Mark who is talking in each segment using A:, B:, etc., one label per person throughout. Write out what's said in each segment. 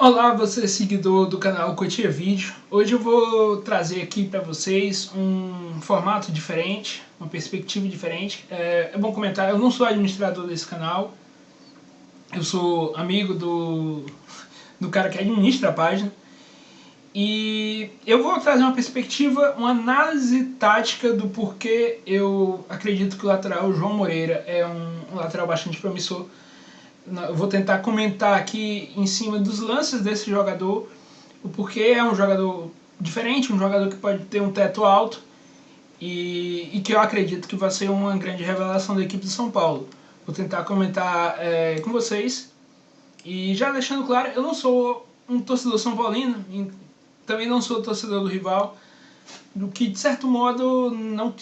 A: Olá, você seguidor do canal Cotia Vídeo. Hoje eu vou trazer aqui para vocês um formato diferente, uma perspectiva diferente. É bom comentar, eu não sou administrador desse canal, eu sou amigo do cara que administra a página. E eu vou trazer uma perspectiva, uma análise tática do porquê eu acredito que o lateral João Moreira é um lateral bastante promissor. Eu vou tentar comentar aqui em cima dos lances desse jogador, o porquê é um jogador diferente, um jogador que pode ter um teto alto e que eu acredito que vai ser uma grande revelação da equipe de São Paulo. Vou tentar comentar com vocês e já deixando claro, eu não sou um torcedor são paulino, também não sou torcedor do rival, do que de certo modo não...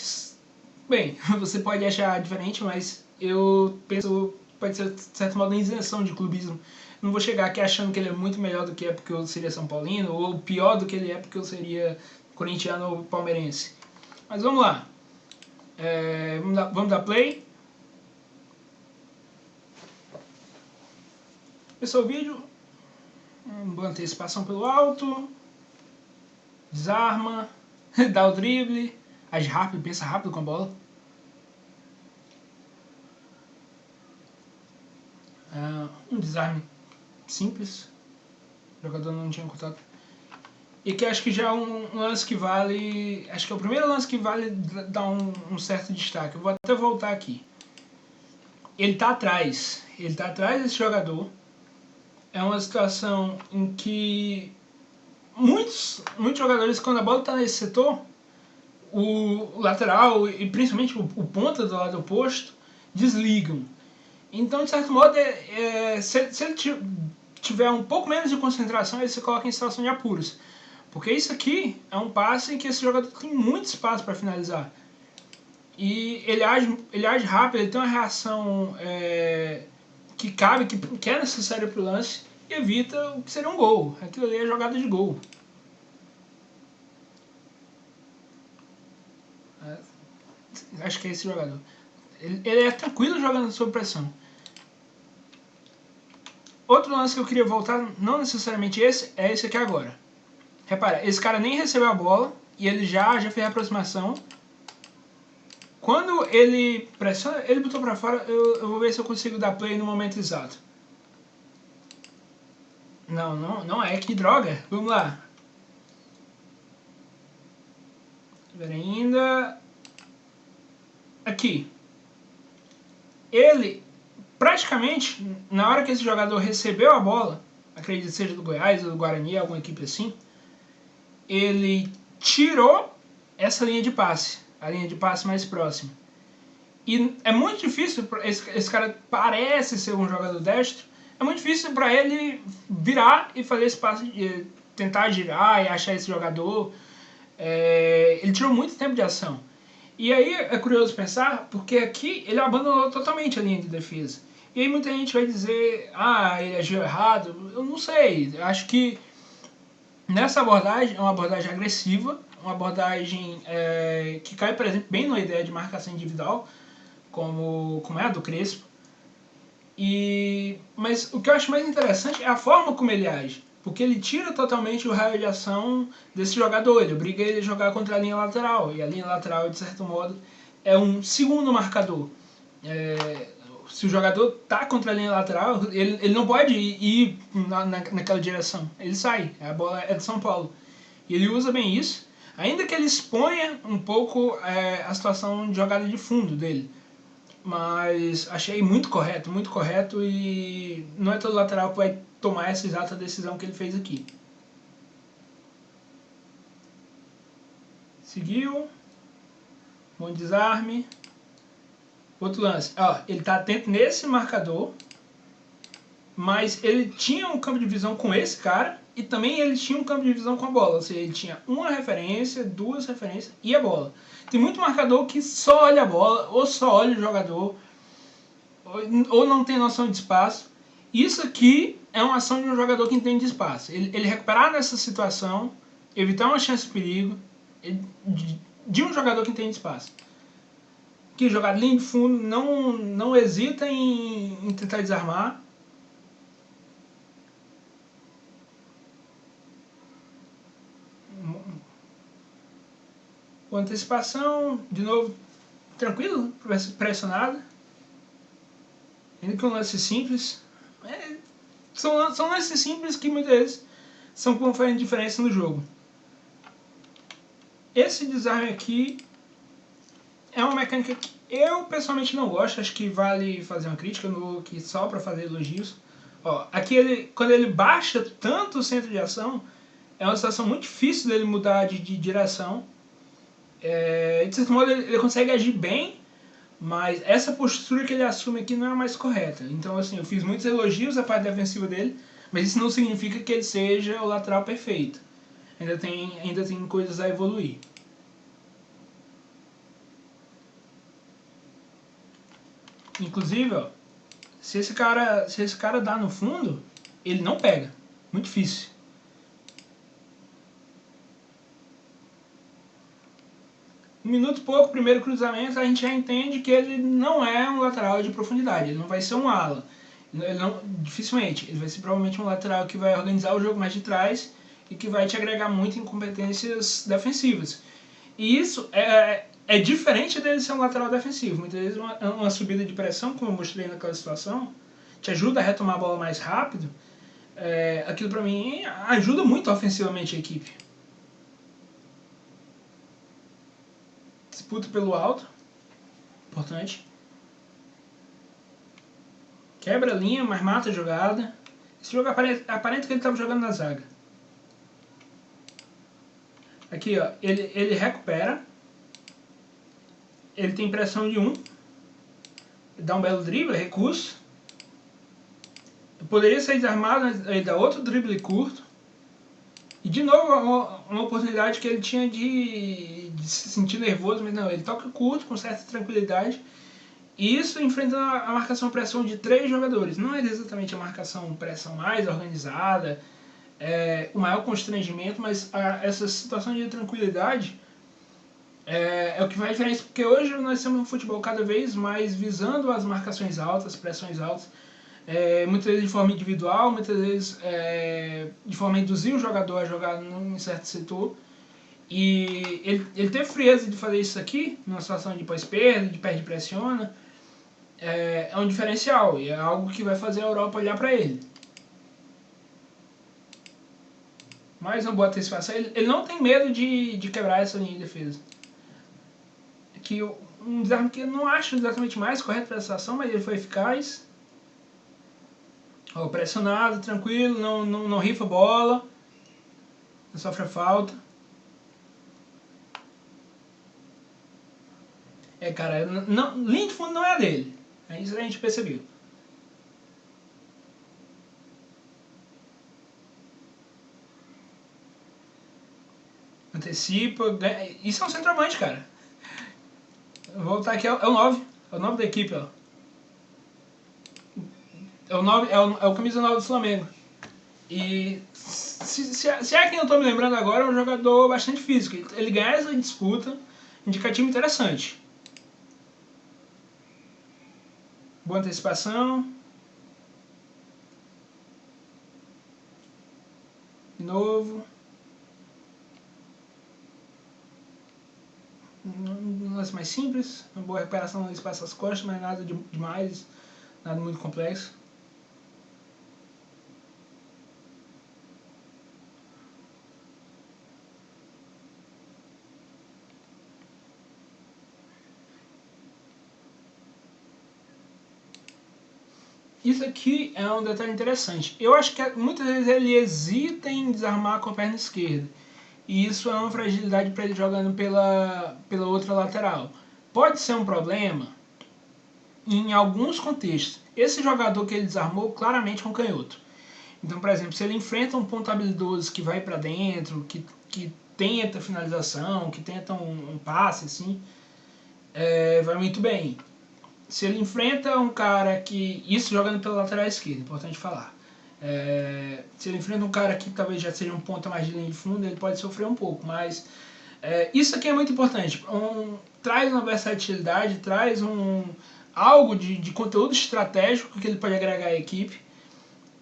A: Bem, você pode achar diferente, mas eu penso pode ser de certo modo uma isenção de clubismo. Não vou chegar aqui achando que ele é muito melhor do que é porque eu seria São Paulino, ou pior do que ele é porque eu seria corintiano ou palmeirense. Mas vamos lá. Vamos dar play. Começou o vídeo. Uma boa antecipação pelo alto. Desarma. Dá o drible. Age rápido, pensa rápido com a bola. Um desarme simples, o jogador não tinha contato. E que acho que já é um lance que vale, acho que é o primeiro lance que vale dar um certo destaque. Eu vou até voltar aqui. Ele tá atrás desse jogador. É uma situação em que muitos jogadores, quando a bola está nesse setor, o lateral e principalmente o ponta do lado oposto desligam. Então, de certo modo, se ele tiver um pouco menos de concentração, ele se coloca em situação de apuros. Porque isso aqui é um passe em que esse jogador tem muito espaço para finalizar. E ele age rápido, ele tem uma reação que cabe, que é necessária para o lance, e evita o que seria um gol. Aquilo ali é jogada de gol. Acho que é esse jogador. Ele é tranquilo jogando sob pressão. Outro lance que eu queria voltar, não necessariamente esse, é esse aqui agora. Repara, esse cara nem recebeu a bola e ele já fez a aproximação. Quando ele pressiona, ele botou pra fora, eu vou ver se eu consigo dar play no momento exato. Não é, que droga. Vamos lá. Ver ainda. Aqui. Ele, praticamente, na hora que esse jogador recebeu a bola, acredito que seja do Goiás ou do Guarani, alguma equipe assim, ele tirou essa linha de passe, a linha de passe mais próxima. E é muito difícil, esse cara parece ser um jogador destro, é muito difícil para ele virar e fazer esse passe, tentar girar e achar esse jogador. Ele tirou muito tempo de ação. E aí é curioso pensar, porque aqui ele abandonou totalmente a linha de defesa. E aí muita gente vai dizer, ele agiu errado. Eu não sei, eu acho que nessa abordagem, é uma abordagem agressiva, uma abordagem que cai, por exemplo, bem na ideia de marcação individual, como é a do Crespo. Mas o que eu acho mais interessante é a forma como ele age, porque ele tira totalmente o raio de ação desse jogador, ele obriga ele a jogar contra a linha lateral, e a linha lateral, de certo modo, é um segundo marcador. Se o jogador está contra a linha lateral, ele não pode ir naquela direção, ele sai, a bola é de São Paulo. E ele usa bem isso, ainda que ele exponha um pouco a situação de jogada de fundo dele. Mas achei muito correto, e não é todo lateral que vai tomar essa exata decisão que ele fez aqui. Seguiu. Bom desarme. Outro lance. Ele está atento nesse marcador, mas ele tinha um campo de visão com esse cara e também ele tinha um campo de visão com a bola. Ou seja, ele tinha uma referência, duas referências e a bola. Tem muito marcador que só olha a bola ou só olha o jogador ou não tem noção de espaço. Isso aqui é uma ação de um jogador que entende de espaço. Ele recuperar nessa situação, evitar uma chance de perigo de um jogador que entende de espaço. Que jogar linha de fundo, não hesita em tentar desarmar. Com antecipação, de novo, tranquilo, pressionado. Ainda que um lance simples. São lances simples que muitas vezes são como fazem diferença no jogo. Esse desarme aqui é uma mecânica que eu pessoalmente não gosto, acho que vale fazer uma crítica, eu não vou aqui só para fazer elogios. Ó, aqui quando ele baixa tanto o centro de ação, é uma situação muito difícil dele mudar de direção. De certo modo ele consegue agir bem, mas essa postura que ele assume aqui não é a mais correta. Então assim, eu fiz muitos elogios à parte defensiva dele, mas isso não significa que ele seja o lateral perfeito. Ainda tem coisas a evoluir. Inclusive, ó, se esse cara dá no fundo, ele não pega. Muito difícil. Um minuto e pouco, primeiro cruzamento, a gente já entende que ele não é um lateral de profundidade. Ele não vai ser um ala. Dificilmente. Ele vai ser provavelmente um lateral que vai organizar o jogo mais de trás e que vai te agregar muito em competências defensivas. E isso é diferente dele ser um lateral defensivo. Muitas vezes uma subida de pressão, como eu mostrei naquela situação, te ajuda a retomar a bola mais rápido. Aquilo pra mim ajuda muito ofensivamente a equipe. Disputa pelo alto, importante. Quebra a linha, mas mata a jogada. Esse jogo aparenta que ele estava jogando na zaga. Aqui, ó, ele recupera. Ele tem pressão de 1. Dá um belo drible, recurso. Poderia ser desarmado, mas ele dá outro drible curto. E de novo uma oportunidade que ele tinha de se sentir nervoso, mas não, ele toca curto, com certa tranquilidade. E isso enfrentando a marcação-pressão de 3 jogadores. Não é exatamente a marcação-pressão mais organizada, o maior constrangimento, mas essa situação de tranquilidade é o que faz diferença, porque hoje nós temos um futebol cada vez mais visando as marcações altas, pressões altas, muitas vezes de forma individual, muitas vezes de forma a induzir o jogador a jogar num certo setor. E ele teve frieza de fazer isso aqui, numa situação de pós-perda, de perde-pressiona, é um diferencial, e é algo que vai fazer a Europa olhar para ele. Mais uma boa antecipação, ele não tem medo de quebrar essa linha de defesa. Aqui um desarme que eu não acho exatamente mais correto para essa ação, mas ele foi eficaz. Ó, pressionado, tranquilo, não rifa a bola, não sofre a falta. Cara, linha de fundo não é a dele. Isso a gente percebeu. Antecipa, isso é um centroavante, cara. Vou voltar aqui, é o 9. É o 9 da equipe, ó. É o camisa 9 do Flamengo. E se é quem eu tô me lembrando agora, é um jogador bastante físico. Ele ganha essa disputa, indicativo interessante. Boa antecipação. De novo. Um lance mais simples. Uma boa recuperação no espaço das costas, mas nada demais. Nada muito complexo. Isso aqui é um detalhe interessante. Eu acho que muitas vezes ele hesita em desarmar com a perna esquerda. E isso é uma fragilidade para ele jogando pela outra lateral. Pode ser um problema em alguns contextos. Esse jogador que ele desarmou claramente é um canhoto. Então, por exemplo, se ele enfrenta um ponto habilidoso que vai para dentro, que tenta finalização, que tenta um passe, assim, vai muito bem. Se ele enfrenta um cara que... Isso jogando pela lateral esquerda, importante falar. Se ele enfrenta um cara que talvez já seja um ponta mais de linha de fundo, ele pode sofrer um pouco, mas isso aqui é muito importante. Traz uma versatilidade, traz algo de conteúdo estratégico que ele pode agregar à equipe.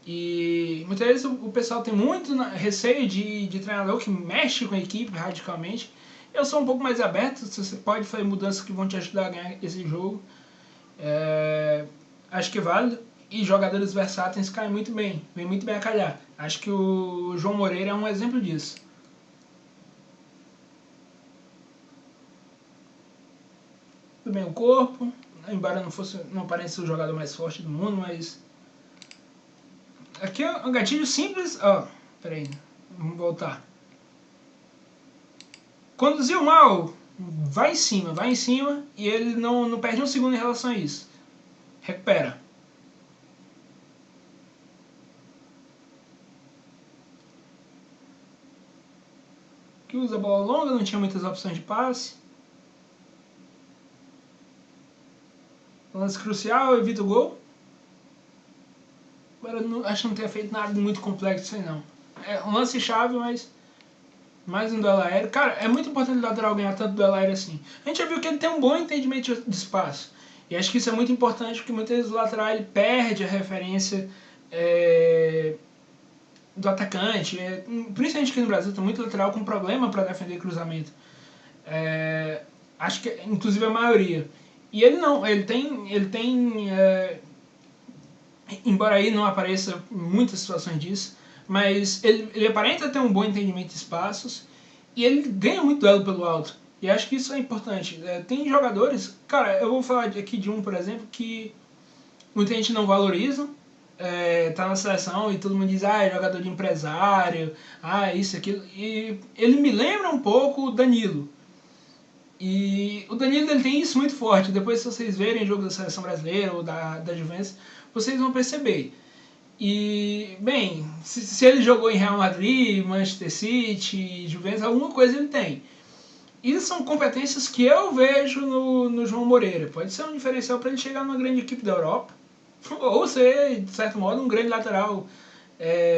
A: E muitas vezes o pessoal tem muito receio de treinador que mexe com a equipe radicalmente. Eu sou um pouco mais aberto, você pode fazer mudanças que vão te ajudar a ganhar esse jogo. Acho que é válido. E jogadores versáteis caem muito bem, vem muito bem a calhar. Acho que o João Moreira é um exemplo disso. Tudo bem o corpo, embora não pareça o jogador mais forte do mundo, mas... Aqui é um gatilho simples, ó, peraí, vamos voltar. Conduziu mal, vai em cima, e ele não perde um segundo em relação a isso. Recupera. Que usa bola longa, não tinha muitas opções de passe. Lance crucial, evita o gol. Agora, acho que não tenha feito nada muito complexo aí não. É um lance chave, mas mais um duelo aéreo. Cara, é muito importante o lateral ganhar tanto duelo aéreo assim. A gente já viu que ele tem um bom entendimento de espaço. E acho que isso é muito importante, porque muitas vezes o lateral ele perde a referência do atacante. Principalmente aqui no Brasil, tem muito lateral com problema para defender cruzamento. Acho que, inclusive, a maioria. E ele não, ele tem embora aí não apareça muitas situações disso, mas ele aparenta ter um bom entendimento de espaços e ele ganha muito duelo pelo alto. E acho que isso é importante. Tem jogadores, cara, eu vou falar aqui de um, por exemplo, que muita gente não valoriza, tá na seleção e todo mundo diz, é jogador de empresário, isso, aquilo. E ele me lembra um pouco o Danilo. E o Danilo ele tem isso muito forte. Depois, se vocês verem o jogo da seleção brasileira ou da Juventus, vocês vão perceber. E, bem, se ele jogou em Real Madrid, Manchester City, Juventus, alguma coisa ele tem. E são competências que eu vejo no João Moreira. Pode ser um diferencial para ele chegar numa grande equipe da Europa, ou ser, de certo modo, um grande lateral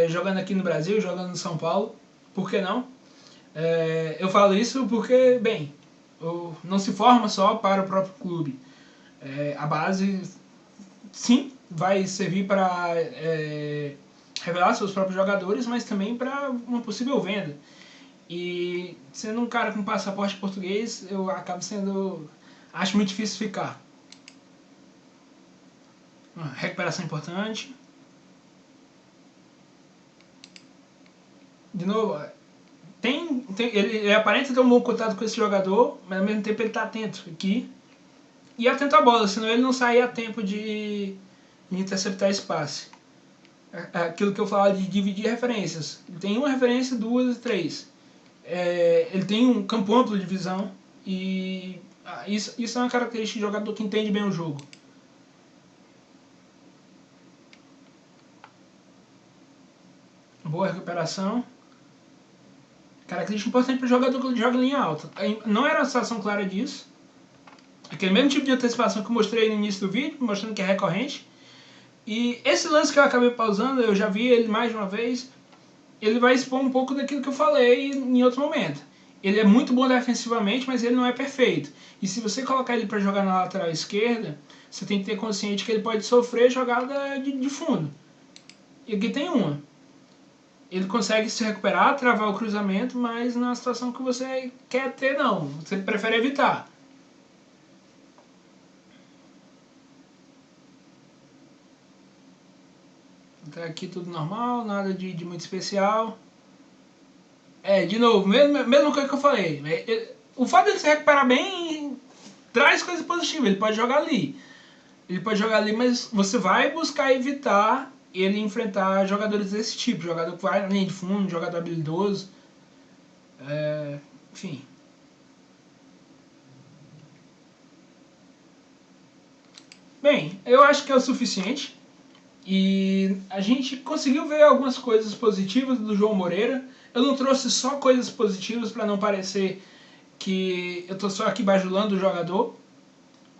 A: jogando aqui no Brasil, jogando no São Paulo. Por que não? Eu falo isso porque, bem, não se forma só para o próprio clube. A base, sim, vai servir para revelar seus próprios jogadores, mas também para uma possível venda. E sendo um cara com passaporte português, eu acabo sendo... acho muito difícil ficar. Recuperação importante. De novo, ele aparenta ter um bom contato com esse jogador, mas ao mesmo tempo ele está atento aqui. E atento à bola, senão ele não sair a tempo de interceptar esse passe. Aquilo que eu falo de dividir referências. Ele tem uma referência, duas e três. Ele tem um campo amplo de visão e isso é uma característica de jogador que entende bem o jogo. Boa recuperação. Característica importante para o jogador que joga em linha alta. Não era uma situação clara disso. Aquele mesmo tipo de antecipação que eu mostrei no início do vídeo, mostrando que é recorrente. E esse lance que eu acabei pausando, eu já vi ele mais de uma vez, ele vai expor um pouco daquilo que eu falei em outro momento. Ele é muito bom defensivamente, mas ele não é perfeito. E se você colocar ele para jogar na lateral esquerda, você tem que ter consciente que ele pode sofrer jogada de fundo. E aqui tem uma. Ele consegue se recuperar, travar o cruzamento, mas não é uma situação que você quer ter não. Você prefere evitar. Até aqui tudo normal, nada de muito especial. De novo, mesma coisa que eu falei. O fato de ele se recuperar bem traz coisa positiva. Ele pode jogar ali. Mas você vai buscar evitar ele enfrentar jogadores desse tipo. Jogador que vai na linha de fundo, jogador habilidoso. Enfim. Bem, eu acho que é o suficiente. E a gente conseguiu ver algumas coisas positivas do João Moreira. Eu não trouxe só coisas positivas para não parecer que eu estou só aqui bajulando o jogador.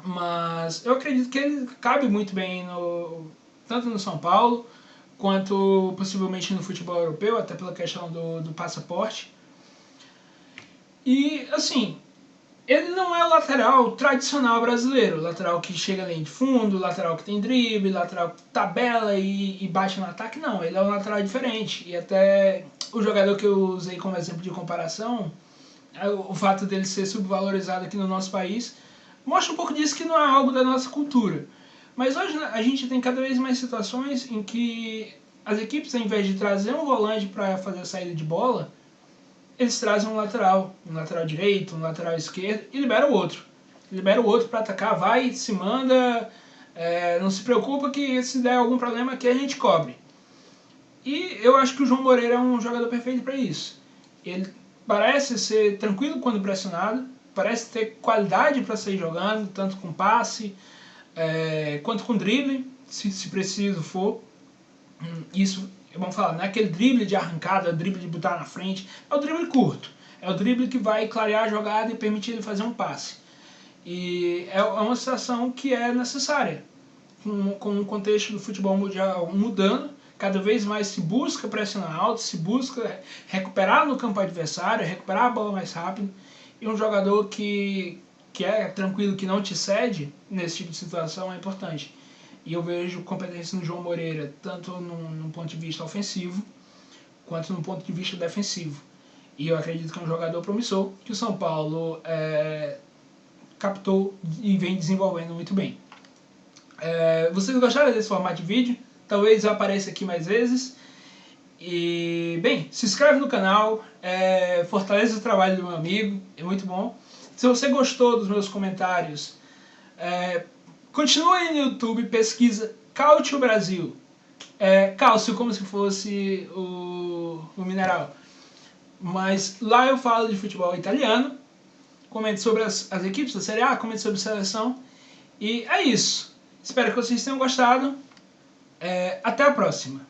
A: Mas eu acredito que ele cabe muito bem tanto no São Paulo, quanto possivelmente no futebol europeu, até pela questão do passaporte. E, assim, ele não é o lateral tradicional brasileiro, o lateral que chega ali de fundo, o lateral que tem drible, o lateral que tabela e bate no ataque, não, ele é um lateral diferente. E até o jogador que eu usei como exemplo de comparação, o fato dele ser subvalorizado aqui no nosso país mostra um pouco disso, que não é algo da nossa cultura. Mas hoje a gente tem cada vez mais situações em que as equipes, ao invés de trazer um volante para fazer a saída de bola, eles trazem um lateral direito, um lateral esquerdo e libera o outro. Libera o outro para atacar, vai, se manda, não se preocupa que se der algum problema aqui a gente cobre. E eu acho que o João Moreira é um jogador perfeito para isso. Ele parece ser tranquilo quando pressionado, parece ter qualidade para sair jogando, tanto com passe quanto com drible, se preciso for. Isso, vamos falar, não é aquele drible de arrancada, o drible de botar na frente, é o drible curto. É o drible que vai clarear a jogada e permitir ele fazer um passe. E é uma situação que é necessária. Com o contexto do futebol mundial mudando, cada vez mais se busca pressionar alto, se busca recuperar no campo adversário, recuperar a bola mais rápido. E um jogador que é tranquilo, que não te cede nesse tipo de situação é importante. E eu vejo competência no João Moreira, tanto num ponto de vista ofensivo, quanto no ponto de vista defensivo. E eu acredito que é um jogador promissor, que o São Paulo captou e vem desenvolvendo muito bem. Vocês gostaram desse formato de vídeo? Talvez eu apareça aqui mais vezes. E, bem, se inscreve no canal, fortalece o trabalho do meu amigo, é muito bom. Se você gostou dos meus comentários, continua aí no YouTube, pesquisa Cálcio Brasil. Cálcio como se fosse o mineral. Mas lá eu falo de futebol italiano, comento sobre as equipes da Série A, comento sobre seleção. E é isso. Espero que vocês tenham gostado. Até a próxima.